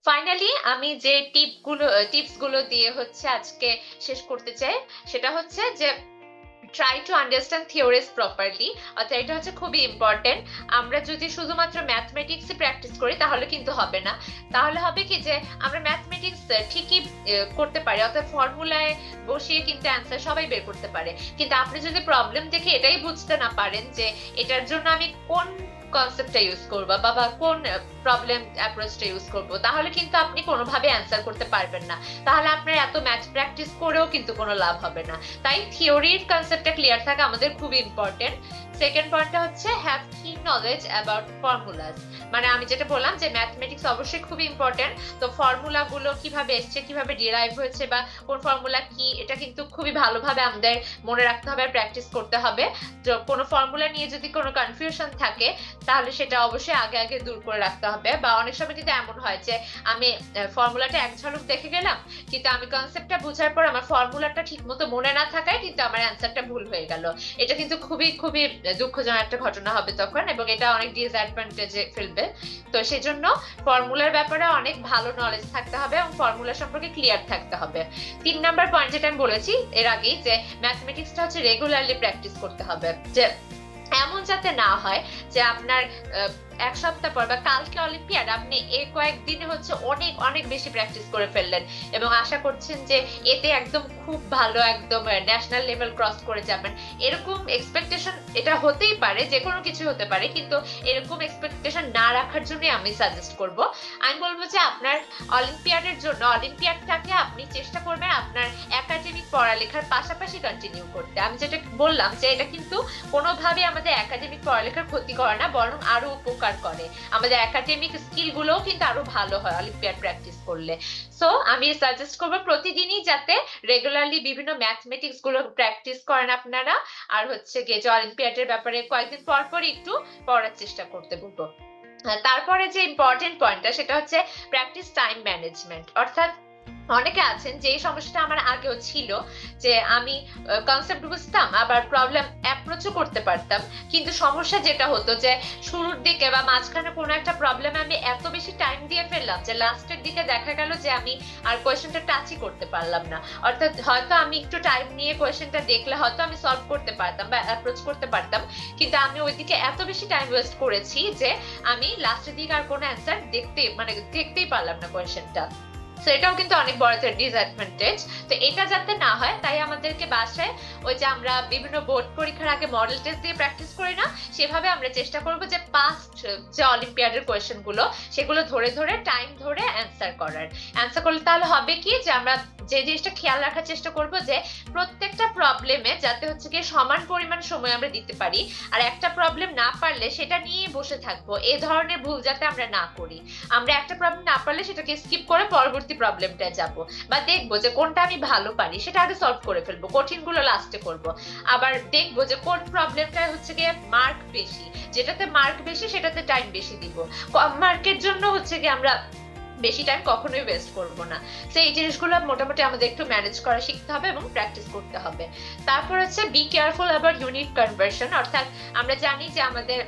Finally আমি যে tips গুলো দিয়ে হচ্ছে আজকে শেষ করতে চাই, সেটা হচ্ছে যে try to understand theories properly. অর্থাৎ এটা হচ্ছে খুবই ইম্পর্টেন্ট। আমরা যদি শুধুমাত্র ম্যাথমেটিক্স প্র্যাকটিস করি তাহলে কিন্তু হবে না। তাহলে হবে কি যে আমরা ম্যাথমেটিক্স ঠিকই করতে পারি, অর্থাৎ ফর্মুলায় বসিয়ে কিন্তু অ্যান্সার সবাই বের করতে পারে, কিন্তু আপনি যদি প্রবলেম দেখে এটাই বুঝতে না পারেন যে এটার জন্য আমি কোন কনসেপ্টটা ইউজ করবো বা কোন প্রবলেম অ্যাপ্রোচটা ইউজ করবো, তাহলে কিন্তু আপনি কোনোভাবে অ্যান্সার করতে পারবেন না। তাহলে আপনার এত ম্যাথ প্র্যাকটিস করেও কিন্তু কোনো লাভ হবে না। তাই থিওরির কনসেপ্টটা ক্লিয়ার থাকা আমাদের খুব ইম্পর্টেন্ট। সেকেন্ড পয়েন্টটা হচ্ছে হ্যাভ কি নলেজ অ্যাবাউট ফর্মুলাস। মানে আমি যেটা বললাম যে ম্যাথমেটিক্স অবশ্যই খুব ইম্পর্টেন্ট, তো ফর্মুলা গুলো কিভাবে এসছে, কিভাবে ডিরাইভ হয়েছে বা কোন ফর্মুলা কি, এটা কিন্তু খুবই ভালোভাবে আমাদের মনে রাখতে হবে, প্র্যাকটিস করতে হবে। তো কোনো ফর্মুলা নিয়ে যদি কোনো কনফিউশন থাকে তাহলে সেটা অবশ্যই আগে আগে দূর করে রাখতে হবে। বা অনেক সময় কিন্তু এমন হয় যে আমি ফর্মুলাটা এক ঝলক দেখে গেলাম, কিন্তু আমি কনসেপ্টটা বোঝার পর আমার ফর্মুলাটা ঠিক মতো মনে না থাকায় কিন্তু আমার অ্যান্সারটা ভুল হয়ে গেল। এটা কিন্তু খুবই খুবই দুঃখজনক একটা ঘটনা হবে তখন, এবং এটা অনেক ডিসঅ্যাডভান্টেজে ফেলবে। তো সেজন্য ফর্মুলার ব্যাপারে অনেক ভালো নলেজ থাকতে হবে এবং ফর্মুলা সম্পর্কে ক্লিয়ার থাকতে হবে। 3 নাম্বার পয়েন্ট যেটা আমি বলেছি এর আগেই, যে ম্যাথমেটিক্সটা হচ্ছে রেগুলারলি প্র্যাকটিস করতে হবে। যে এমন যাতে না হয় যে আপনার এক সপ্তাহ পর বা কালকে অলিম্পিয়াড, আপনি এই কয়েকদিনে হচ্ছে অনেক অনেক বেশি প্র্যাকটিস করে ফেললেন এবং আশা করছেন যে এতে একদম খুব ভালো, একদম ন্যাশনাল লেভেল ক্রস করে যাবেন। এরকম এক্সপেকটেশন, এটা হতেই পারে, যে কোনো কিছু হতে পারে, কিন্তু এরকম এক্সপেকটেশন না রাখার জন্য আমি সাজেস্ট করব। আমি বলবো যে আপনার অলিম্পিয়াডের জন্য, অলিম্পিয়াডটাকে আপনি চেষ্টা করবেন আপনার একাডেমিক পড়ালেখার পাশাপাশি কন্টিনিউ করতে। আমি যেটা বললাম যে এটা কিন্তু কোনোভাবে আমাদের একাডেমিক পড়ালেখার ক্ষতি করে না, বরং আরো উপকার করে। আমাদের একাডেমিক স্কিল গুলোও কিন্তু আরো ভালো হয় অলিম্পিয়াড প্র্যাকটিস করলে। সো আমি সাজেস্ট করবো প্রতিদিনই যাতে রেগুলারলি বিভিন্ন ম্যাথমেটিক্স গুলো প্র্যাকটিস করেন আপনারা। আর হচ্ছে গিয়ে যে অলিম্পিয়াডের ব্যাপারে কয়েকদিন পর পর একটু পড়ার চেষ্টা করতে বলবো। তারপরে যে ইম্পর্টেন্ট পয়েন্টটা সেটা হচ্ছে প্র্যাকটিস টাইম ম্যানেজমেন্ট। অর্থাৎ অনেকে আছেন যে এই সমস্যাটা আমার আগেও ছিল, যে আমি কনসেপ্ট বুঝতাম আবার প্রবলেম অ্যাপ্রোচও করতে পারতাম, কিন্তু সমস্যা যেটা হতো যে শুরুর দিকে বা মাঝখানে কোনো একটা প্রবলেমে আমি এত বেশি টাইম দিয়ে ফেললাম যে লাস্টের দিকে দেখা গেল যে আমি আর কোয়েশ্চেনটা টাচই করতে পারলাম না। অর্থাৎ হয়তো আমি একটু টাইম নিয়ে কোয়েশ্চেনটা দেখলে হয়তো আমি সলভ করতে পারতাম বা অ্যাপ্রোচ করতে পারতাম, কিন্তু আমি ওইদিকে এত বেশি টাইম ওয়েস্ট করেছি যে আমি লাস্টের দিকে আর কোনো অ্যান্সার দেখতেই পারলাম না কোয়েশ্চেনটা। তো এটাও কিন্তু অনেক বড় একটা ডিসঅ্যাডভান্টেজ। তো এটা যাতে না হয় তাই আমাদেরকে বাসায় ওই যে আমরা বিভিন্ন বোর্ড পরীক্ষার আগে মডেল টেস্ট দিয়ে প্র্যাকটিস করি না, সেভাবে আমরা চেষ্টা করব যে পাস্ট যে অলিম্পিয়াডের কোয়েশ্চেন গুলো সেগুলো ধরে ধরে টাইম ধরে অ্যান্সার করলে তাহলে হবে কি যে আমরা যে জিনিসটা খেয়াল রাখার চেষ্টা করব যে প্রত্যেকটা প্রবলেমে যাতে হচ্ছে গিয়ে সমান পরিমাণ সময় আমরা দিতে পারি, আর একটা প্রবলেম না পারলে সেটা নিয়ে বসে থাকবো, এই ধরনের ভুল যাতে আমরা না করি। আমরা একটা প্রবলেম না পারলে সেটাকে স্কিপ করে পরবর্তী প্রবলেমটা যাব, বা দেখবো যে কোনটা আমি ভালো পারি সেটা আগে সলভ করে ফেলবো, কঠিন গুলো লাস্টে করব। আবার দেখবো যে কোন প্রবলেমটা হচ্ছে গিয়ে মার্ক বেশি, যেটাতে মার্ক বেশি সেটাতে টাইম বেশি দিব। কম মার্কের জন্য হচ্ছে গিয়ে আমরা বেশি টাইম কখনোই ওয়েস্ট করব না। তো এই জিনিসগুলো মোটামুটি আমাদের একটু ম্যানেজ করা শিখতে হবে এবং প্র্যাকটিস করতে হবে। তারপর হচ্ছে be careful about unit conversion. অর্থাৎ আমরা জানি যে আমাদের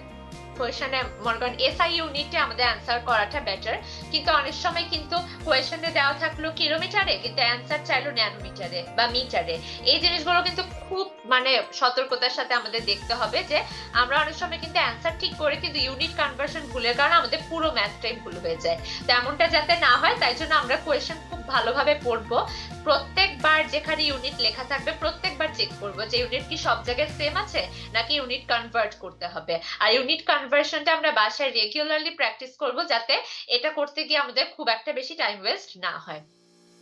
কোয়েশনে মনে করেন এসআই ইউনিটে আমাদের অ্যান্সার করাটা বেটার, কিন্তু অনেক সময় কিন্তু কোয়েশনে দেওয়া থাকলো কিলোমিটারে কিন্তু অ্যান্সার চাইলো ন্যানোমিটারে বা মিটারে। এই জিনিসগুলো কিন্তু খুব মানে সতর্কতার সাথে আমাদের দেখতে হবে যে আমরা অনেক সময় কিন্তু অ্যান্সার ঠিক করে কিন্তু ইউনিট কনভার্সন ভুলের কারণে আমাদের পুরো ম্যাথটাই ভুল হয়ে যায়। তেমনটা যাতে না হয় তাই জন্য আমরা কোয়েশন খুব ভালোভাবে পড়বো। প্রত্যেকবার যেখানে ইউনিট লেখা থাকবে প্রত্যেকবার চেক করবো যে ইউনিট কি সব জায়গায় সেম আছে নাকি ইউনিট কনভার্ট করতে হবে। আর ইউনিট কনভার্সনটা আমরা বাসায় রেগুলারলি প্র্যাকটিস করব যাতে এটা করতে গিয়ে আমাদের খুব একটা বেশি টাইম ওয়েস্ট না হয়।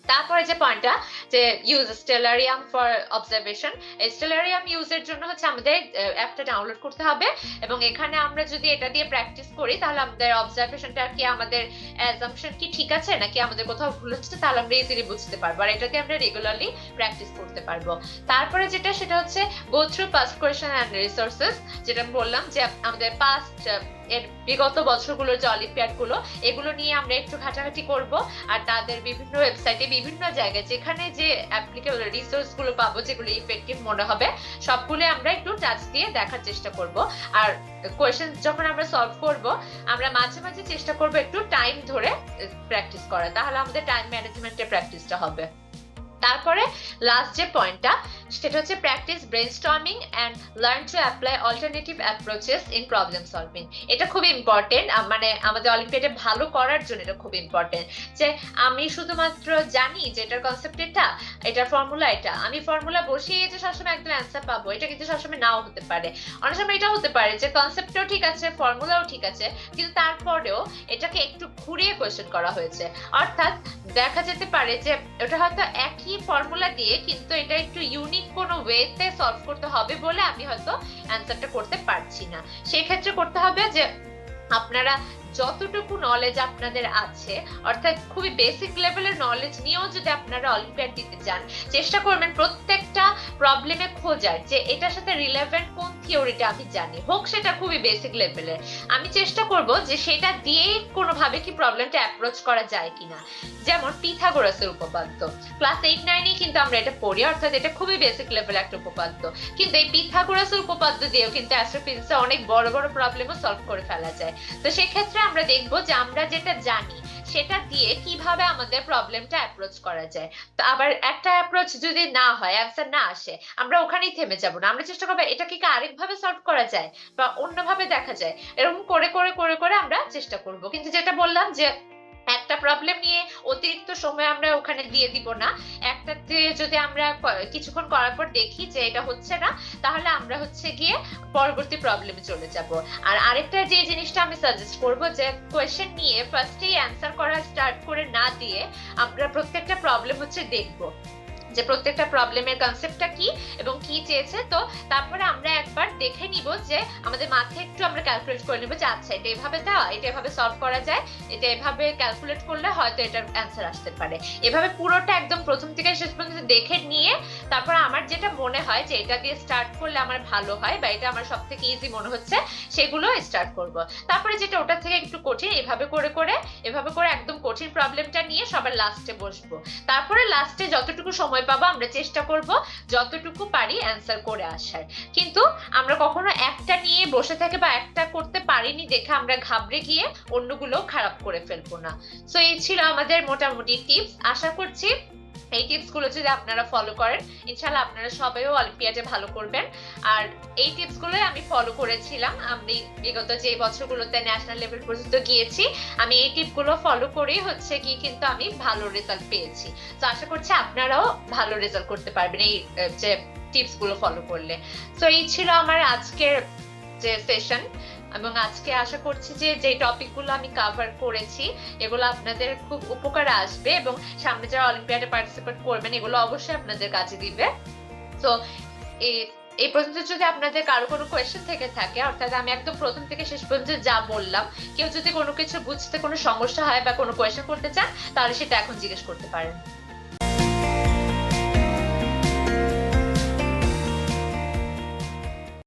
তারপরে যে পয়েন্টটা যে use Stellarium for observation, Stellarium ইউজের জন্য হচ্ছে আমাদের অ্যাপটা ডাউনলোড করতে হবে, এবং এখানে আমরা যদি এটা দিয়ে প্র্যাকটিস করি তাহলে আমাদের অবজারভেশনটা কি, আমাদের অ্যাজাম্পশন কি ঠিক আছে নাকি আমাদের কোথাও ভুল হচ্ছে, তাহলে আমরা ইজিলি বুঝতে পারবো, আর এটাতে আমরা রেগুলারলি প্র্যাকটিস করতে পারবো। তারপরে সেটা হচ্ছে go through past question and resources, যেটা আমি বললাম যে আমাদের পাস্ট এর বিগত বছরগুলোর যে অলিম্পিয়াড গুলো এগুলো নিয়ে আমরা একটু ঘাটাঘাটি করব, আর তাদের বিভিন্ন ওয়েবসাইটে বিভিন্ন জায়গায় যেখানে যে অ্যাপ্লিকেবল রিসোর্স গুলো পাবো যেগুলো ইফেক্টিভ মনে হবে সবগুলো আমরা একটু টাচ দিয়ে দেখার চেষ্টা করব। আর কোয়েশ্চেন যখন আমরা সলভ করব আমরা মাঝে মাঝে চেষ্টা করব একটু টাইম ধরে প্র্যাকটিস করা, তাহলে আমাদের টাইম ম্যানেজমেন্টের প্র্যাকটিসটা হবে। তারপরে লাস্ট যে পয়েন্টটা সেটা হচ্ছে practice brainstorming and learn to apply alternative approaches in problem solving. এটা খুব ইম্পর্টেন্ট, মানে আমাদের অলিম্পিয়াডে ভালো করার জন্য এটা খুব ইম্পর্টেন্ট যে আমি শুধুমাত্র জানি যে এটার কনসেপ্ট এটার ফর্মুলা এটা, আমি ফর্মুলা বসিয়ে যে সবসময় একদম অ্যান্সার পাবো এটা কিন্তু সবসময় নাও হতে পারে। অনেক সময় এটা হতে পারে যে কনসেপ্টটাও ঠিক আছে, ফর্মুলাও ঠিক আছে, কিন্তু তারপরেও এটাকে একটু ঘুরিয়ে কোয়েশ্চেন করা হয়েছে। অর্থাৎ দেখা যেতে পারে যে ওটা হয়তো একই ফর্মুলা দিয়ে কিন্তু এটা একটু ইউনিক কোনো ওয়েতে সলভ করতে হবে বলে আমি হয়তো অ্যান্সারটা করতে পারছি না। সেই ক্ষেত্রে করতে হবে যে আপনারা যতটুকু নলেজ আপনাদের আছে, অর্থাৎ খুবই বেসিক লেভেলের নলেজ নিয়েও যদি আপনারা অলিম্পিয়াড দিতে চান চেষ্টা করবেন প্রত্যেকটা প্রবলেমে খোঁজার যে এটার সাথে রিলেভেন্ট কোন থিওরিটা আমি জানি, হোক সেটা খুবই বেসিক লেভেলের। আমি চেষ্টা করব যে সেটা দিয়েই কোনোভাবে কি প্রবলেমটা অ্যাপ্রোচ করা যায় কিনা। যেমন পিথাগোরাসের উপপাদ্য ক্লাস 8-9 কিন্তু আমরা এটা পড়ি, অর্থাৎ এটা খুবই বেসিক লেভেল একটা উপপাদ্য, কিন্তু এই পিথাগোরাসের উপপাদ্য দিয়েও কিন্তু অ্যাস্ট্রোফিজিক্সে অনেক বড় বড় প্রবলেমও সলভ করে ফেলা যায়। তো সেক্ষেত্রে আমরা দেখবো যে আমরা যেটা জানি সেটা দিয়ে কিভাবে আমাদের প্রবলেমটা অ্যাপ্রোচ করা যায়। তো আবার একটা অ্যাপ্রোচ যদি না হয়, অ্যান্সার না আসে, আমরা ওখানেই থেমে যাব না, আমরা চেষ্টা করবো এটা কি আরেকভাবে সলভ করা যায় বা অন্যভাবে দেখা যায়, এরকম করে করে করে করে আমরা চেষ্টা করব। কিন্তু যেটা বললাম যে একটা প্রবলেম নিয়ে অতিরিক্ত সময় আমরা ওখানে দিয়ে দিব না, একটাতে যদি আমরা কিছুক্ষণ করার পর দেখি যে এটা হচ্ছে না তাহলে আমরা হচ্ছে গিয়ে পরবর্তী প্রবলেমে চলে যাব। আর আরেকটা যে জিনিসটা আমি সাজেস্ট করব যে কোয়েশ্চেন নিয়ে ফার্স্টেই অ্যান্সার করা স্টার্ট করে না দিয়ে আমরা প্রত্যেকটা প্রবলেম হচ্ছে দেখব যে প্রত্যেকটা প্রবলেমের কনসেপ্টটা কি এবং কি চেয়েছে। তো তারপরে আমরা একবার দেখে নিব যে আমাদের মাথায় একটু আমরা ক্যালকুলেট করে নিব যে আচ্ছা এটা এভাবে দেওয়া, এটা এভাবে সলভ করা যায়, এটা এভাবে ক্যালকুলেট করলে হয়তো এটার অ্যান্সার আসতে পারে। এভাবে পুরোটা একদম প্রথম থেকে শেষ পর্যন্ত দেখে নিয়ে তারপর আমার যেটা মনে হয় যে এটা দিয়ে স্টার্ট করলে আমার ভালো হয় বা এটা আমার সবথেকে ইজি মনে হচ্ছে সেগুলো স্টার্ট করব। তারপরে যেটা ওটা থেকে একটু কঠিন এভাবে করে একদম কঠিন প্রবলেমটা নিয়ে সবার লাস্টে বসবো। তারপরে লাস্টে যতটুকু সময় পাবো আমরা চেষ্টা করব যতটুকু পারি অ্যান্সার করে আসার। কিন্তু আমরা কখনো একটা নিয়ে বসে থেকে বা একটা করতে পারিনি দেখে আমরা ঘাবড়ে গিয়ে অন্যগুলো খারাপ করে ফেলবো না। সো এই ছিল আমাদের মোটামুটি টিপস। আশা করছি এই টিপস গুলো যদি আপনারা ফলো করেন ইনশাআল্লাহ আপনারা সবাইও অলিম্পিয়াডে ভালো করবেন। আর এই টিপস গুলো আমি ফলো করেছিলাম, আমি বিগত যে বছরগুলোতে ন্যাশনাল লেভেল পর্যন্ত গিয়েছি আমি এই টিপ গুলো ফলো করেই হচ্ছে কি কিন্তু আমি ভালো রেজাল্ট পেয়েছি। তো আশা করছি আপনারাও ভালো রেজাল্ট করতে পারবেন এই যে টিপস গুলো ফলো করলে। তো এই ছিল আমার আজকের যে সেশন, এবং আজকে আশা করছি যে যে টপিকগুলো আমি কভার করেছি এগুলো আপনাদের খুব উপকারে আসবে এবং সামনে যারা অলিম্পিয়াডে পার্টিসিপেট করবেন এগুলো অবশ্যই আপনাদের কাজে দিবে। তো এই পর্যন্ত যদি আপনাদের কারো কোনো কোয়েশ্চেন থেকে থাকে, অর্থাৎ আমি একদম প্রথম থেকে শেষ পর্যন্ত যা বললাম, কেউ যদি কোনো কিছু বুঝতে কোনো সমস্যা হয় বা কোনো কোয়েশ্চেন করতে চান তাহলে সেটা এখন জিজ্ঞেস করতে পারেন।